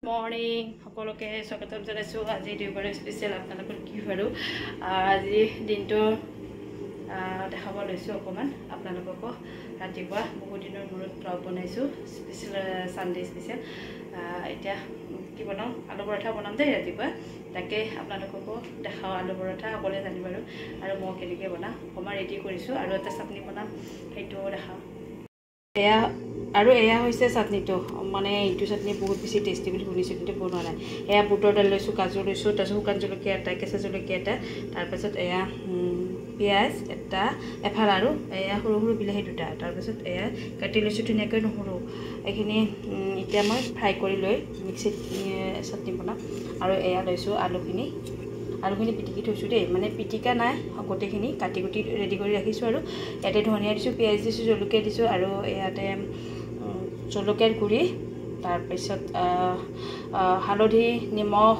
Morning সকলোকে স্বাগতম জনাইছোঁ। আজি দেওবাৰে স্পেচিয়েল আপোনালোকৰ কি বাৰু আজি দিনটো দেখাব লৈছোঁ অকণমান আপোনালোককো। ৰাতিপুৱা বহুত দিনৰ মূৰত ব্লগ বনাইছোঁ, স্পেচিয়েল ছানডে স্পেচিয়েল। এতিয়া কি বনাওঁ, আলু পৰঠা বনাম দেই ৰাতিপুৱা, তাকে আপোনালোককো দেখাওঁ। আলু পৰঠা সকলোৱে জানিব আৰু মই কেনেকৈ বনাওঁ অকণমান ৰেডি কৰিছোঁ। আৰু এটা চাটনি বনাম, সেইটোও দেখাওঁ। এয়া হৈছে চাটনিটো, মানে এইটো চাটনি বহুত বেছি টেষ্টি বুলি শুনিছোঁ, কিন্তু বনোৱা নাই। এয়া বুটৰ দাইল লৈছোঁ, কাজু লৈছোঁ, তাৰপিছত শুকান জলকীয়া এটা, কেঁচা জলকীয়া এটা, তাৰপাছত এয়া পিঁয়াজ এটা এফাল, আৰু এয়া সৰু সৰু বিলাহী দুটা, তাৰপাছত এয়া কাটি লৈছোঁ ধুনীয়াকৈ নহৰু। এইখিনি এতিয়া মই ফ্ৰাই কৰি লৈ মিক্সিত চাটনি বনাম। আৰু এয়া লৈছোঁ আলুখিনি পিটিকি থৈছোঁ দেই, মানে পিটিকা নাই, গোটেইখিনি কাটি কুটি ৰেডি কৰি ৰাখিছোঁ। আৰু ইয়াতে ধনিয়া দিছোঁ, পিঁয়াজ দিছোঁ, জলকীয়া দিছোঁ, আৰু ইয়াতে জলকীয়াৰ গুড়ি, তাৰপিছত হালধি, নিমখ,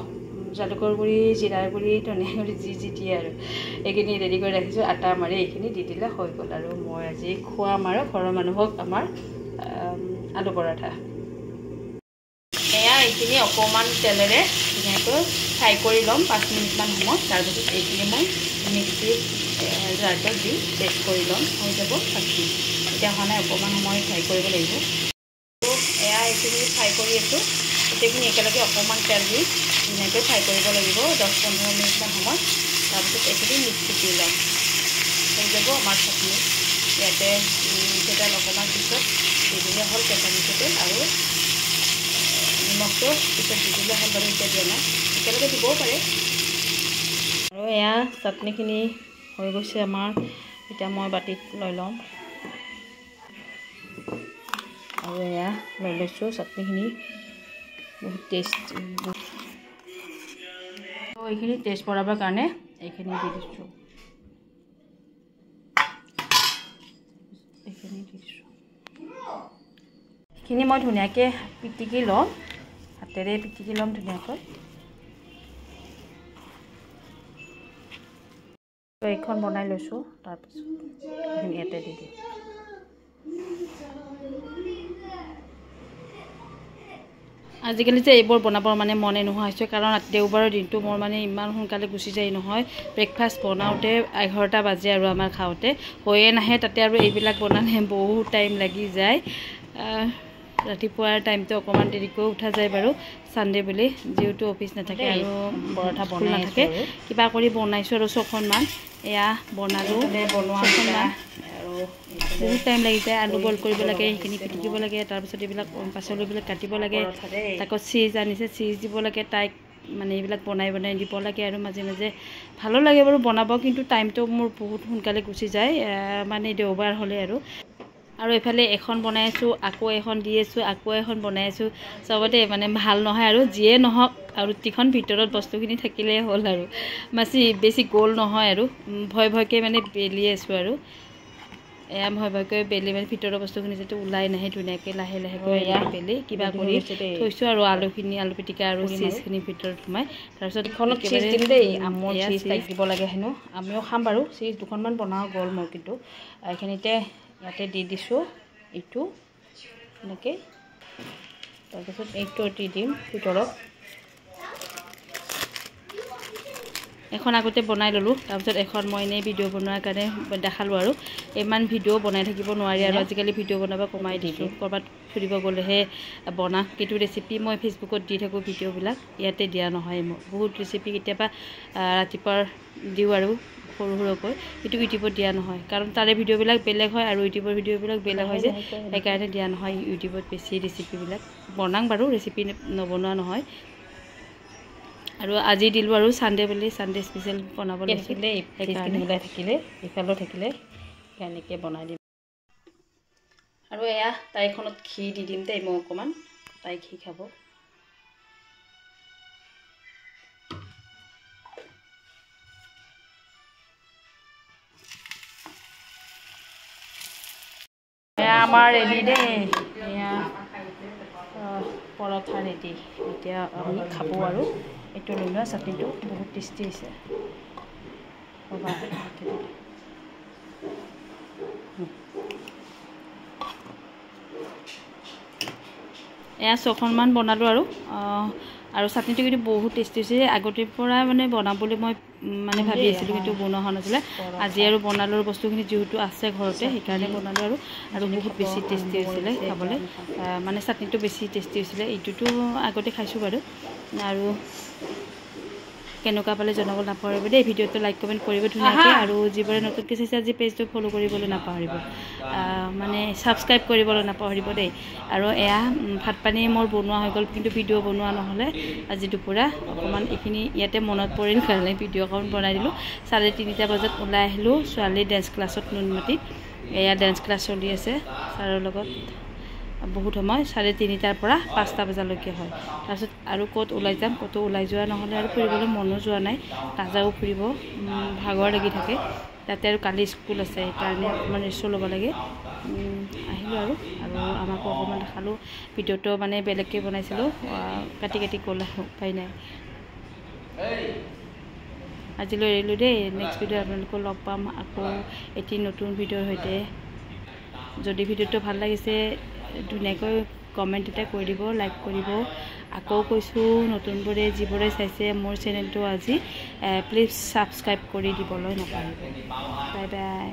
জালুকৰ গুড়ি, জিৰাৰ গুড়ি, ধনিয়া গুড়ি, যি দিয়ে আৰু এইখিনি ৰেডি কৰি ৰাখিছোঁ। আটা মাৰি এইখিনি দি দিলে হৈ গ'ল। আৰু মই আজি খুৱাম আৰু ঘৰৰ মানুহক আমাৰ আলু পৰঠা। এয়া এইখিনি অকণমান তেলেৰে ধুনীয়াকৈ ফ্ৰাই কৰি ল'ম 5 মিনিটমান সময়। তাৰপিছত এইখিনি মই মিক্সিত জাৰটোত দি পেষ্ট কৰি ল'ম, হৈ যাব চাটনি। এতিয়া হোৱা নাই, অকণমান সময় ফ্ৰাই কৰিব লাগিব। এয়া এইখিনি ফ্ৰাই কৰি আছোঁ, গোটেইখিনি একেলগে অকণমান তেল দি ধুনীয়াকৈ ফ্ৰাই কৰিব লাগিব 10-15 মিনিটমান সময়। তাৰপিছত এইখিনি মিক্সিত দি ল'ম, হৈ যাব আমাৰ চাটনি। ইয়াতে কেইটাল অকণমান পিছত দি দিলে হ'ল, কেঁচা মিঠা আৰু নিমখটো পিছত দি দিলে হ'ল বাৰু, এতিয়া দিয়া নাই, একেলগে দিবও পাৰে। আৰু এয়া চাটনিখিনি হৈ গৈছে আমাৰ। এতিয়া মই বাতিত লৈ ল'ম, আৰু এয়া লৈ লৈছোঁ চাটনিখিনি। বহুত টেষ্ট, এইখিনি টেষ্ট বঢ়াবৰ কাৰণে এইখিনি দি দিছোঁ, এইখিনি মই ধুনীয়াকৈ পিটিকি ল'ম, হাতেৰে পিটিকি ল'ম ধুনীয়াকৈ। এইখন বনাই লৈছোঁ, তাৰপিছত এইখিনি ইয়াতে দি দিম। আজিকালি যে এইবোৰ বনাবৰ মানে মনে নোহোৱা হৈছে, কাৰণ দেওবাৰৰ দিনটো মোৰ মানে ইমান সোনকালে গুচি যায় নহয়। ব্ৰেকফাষ্ট বনাওঁতে 11টা বাজে আৰু আমাৰ খাওঁতে হৈয়ে নাহে, তাতে আৰু এইবিলাক বনালে বহুত টাইম লাগি যায়। ৰাতিপুৱাৰ টাইমটো অকণমান দেৰিকৈ উঠা যায় বাৰু, ছানডে বুলি, যিহেতু অফিচ নাথাকে আৰু পৰঠা বনাই নাথাকে। কিবা কৰি বনাইছোঁ আৰু 6খনমান, এয়া বনালোঁ, বনোৱা আৰু বহুত টাইম লাগি যায়। আলু বইল কৰিব লাগে, সেইখিনি পিটিকিব লাগে, তাৰপিছত এইবিলাক পাচলিবিলাক কাটিব লাগে, আকৌ চিজ আনিছে, চিজ দিব লাগে তাইক, মানে এইবিলাক বনাই দিব লাগে। আৰু মাজে মাজে ভালো লাগে বাৰু বনাব, কিন্তু টাইমটো মোৰ বহুত সোনকালে গুচি যায়, মানে দেওবাৰ হ'লে আৰু এইফালে এখন বনাই আছোঁ, আকৌ এখন দি আছোঁ, আকৌ এখন বনাই আছোঁ, চবতে মানে ভাল নহয়। আৰু যিয়ে নহওক আৰু ৰুটিখন ভিতৰত বস্তুখিনি থাকিলেই হ'ল, আৰু বেছি গোল নহয়, আৰু ভয়কৈ মানে বেলি আছোঁ। আৰু এয়া ভয়কৈ বেলি মানে ভিতৰৰ বস্তুখিনি যাতে ওলাই নাহে, ধুনীয়াকৈ লাহে লাহেকৈ এয়া বেলি কিবা কৰি থৈছোঁ। আৰু আলু পিটিকা আৰু চিজখিনি ভিতৰত সোমাই, তাৰপিছত চিজ দিম দেই, আমৰ চিজ দিব লাগে হেনো, আমিও খাম বাৰু। চিজ 2খনমান বনাওঁ গ'ল মোৰ, কিন্তু এইখিনিতে ইয়াতে দি দিছোঁ এইটো এনেকৈ, তাৰপিছত এইটো দি দিম ভিতৰত। এখন আগতে বনাই ল'লোঁ, তাৰপিছত এখন মই এনেই ভিডিঅ' বনোৱাৰ কাৰণে দেখালোঁ। আৰু ইমান ভিডিঅ' বনাই থাকিব নোৱাৰি, আৰু আজিকালি ভিডিঅ' বনাব কমাই দিছোঁ। ক'ৰবাত ফুৰিব গ'লেহে বনাওঁ, কিন্তু ৰেচিপি মই ফেচবুকত দি থাকোঁ ভিডিঅ'বিলাক, ইয়াতে দিয়া নহয়। মোৰ বহুত ৰেচিপি কেতিয়াবা ৰাতিপুৱা দিওঁ আৰু সৰু সৰুকৈ, কিন্তু ইউটিউবত দিয়া নহয়, কাৰণ তাৰে ভিডিঅ'বিলাক বেলেগ হয় আৰু ইউটিউবৰ ভিডিঅ'বিলাক বেলেগ হয় যে, সেইকাৰণে দিয়া নহয় ইউটিউবত বেছি ৰেচিপিবিলাক। বনাওঁ বাৰু, ৰেচিপি নবনোৱা নহয়। আৰু আজি দিলোঁ আৰু ছানডে বুলি, ছানডে স্পেচিয়েল বনাব লাগিছিলে, সেইকাৰণে ওলাই থাকিলে ইফালেও থাকিলে এনেকৈ বনাই দিম। আৰু এয়া তাইখনত ঘি দি দিম দেই, মই অকণমান, তাই ঘি খাব। এয়া আমাৰ ৰেডি দেই, এয়া পৰঠা ৰেডি। এতিয়া আমি খাব, আৰু এইটো লৈ লোৱা, চাটনিটো বহুত টেষ্টি হৈছে। এয়া 6খনমান বনালোঁ আৰু চাটনিটো কিন্তু বহুত টেষ্টি হৈছে আগতেৰ পৰা মানে বনাবলৈ মই মানে ভাবি আছিলোঁ কিন্তু বনোৱা হোৱা নাছিলে আজি আৰু বনালোঁ বস্তুখিনি যিহেতু আছে ঘৰতে সেইকাৰণে বনালোঁ আৰু বহুত বেছি টেষ্টি হৈছিলে খাবলৈ মানে চাটনিটো বেছি টেষ্টি হৈছিলে এইটোতো আগতে খাইছোঁ বাৰু আৰু কেনেকুৱা পালে জনাব নাপাহৰিব দেই ভিডিঅ'টো লাইক কমেণ্ট কৰিব ধুনীয়াকৈ আৰু যিবোৰে নতুনকৈ চাইছে আজি পেজটো ফ'ল' কৰিবলৈ নাপাহৰিব মানে ছাবস্ক্ৰাইব কৰিবলৈ নাপাহৰিব দেই আৰু এয়া ভাত পানী মোৰ বনোৱা হৈ গ'ল কিন্তু ভিডিঅ' বনোৱা নহ'লে আজি দুপৰীয়া অকণমান এইখিনি ইয়াতে মনত পৰিল কাৰণে ভিডিঅ' অকণ বনাই দিলোঁ 3:30 বজাত ওলাই আহিলোঁ ছোৱালী ডেন্স ক্লাছত নুনমাটিত এয়া ডেন্স ক্লাছ চলি আছে ছাৰৰ লগত বহুত সময় 3:30 পৰা 5টা বজালৈকে হয় তাৰপিছত আৰু ক'ত ওলাই যাম ক'তো ওলাই যোৱা নহ'লে আৰু ফুৰিবলৈ মনো যোৱা নাই নাযাওঁ ফুৰিব ভাগৰ লাগি থাকে তাতে আৰু কালি স্কুল আছে সেইকাৰণে অকণমান ৰেষ্ট ল'ব লাগে আহিলোঁ আৰু আমাকো অকণমান দেখালোঁ ভিডিঅ'টো মানে বেলেগকৈ বনাইছিলোঁ কাটি গ'ল উপায় নাই আজিলৈ এৰিলোঁ দেই নেক্সট ভিডিঅ' আপোনালোকক লগ পাম আকৌ এটি নতুন ভিডিঅ'ৰ সৈতে যদি ভিডিঅ'টো ভাল লাগিছে ধুনীয়াকৈ কমেণ্ট এটা কৰি দিব লাইক কৰিব আকৌ কৈছোঁ নতুনবোৰে যিবোৰে চাইছে মোৰ চেনেলটো আজি প্লিজ ছাবস্ক্ৰাইব কৰি দিবলৈ নাপাহৰিব বাই বাই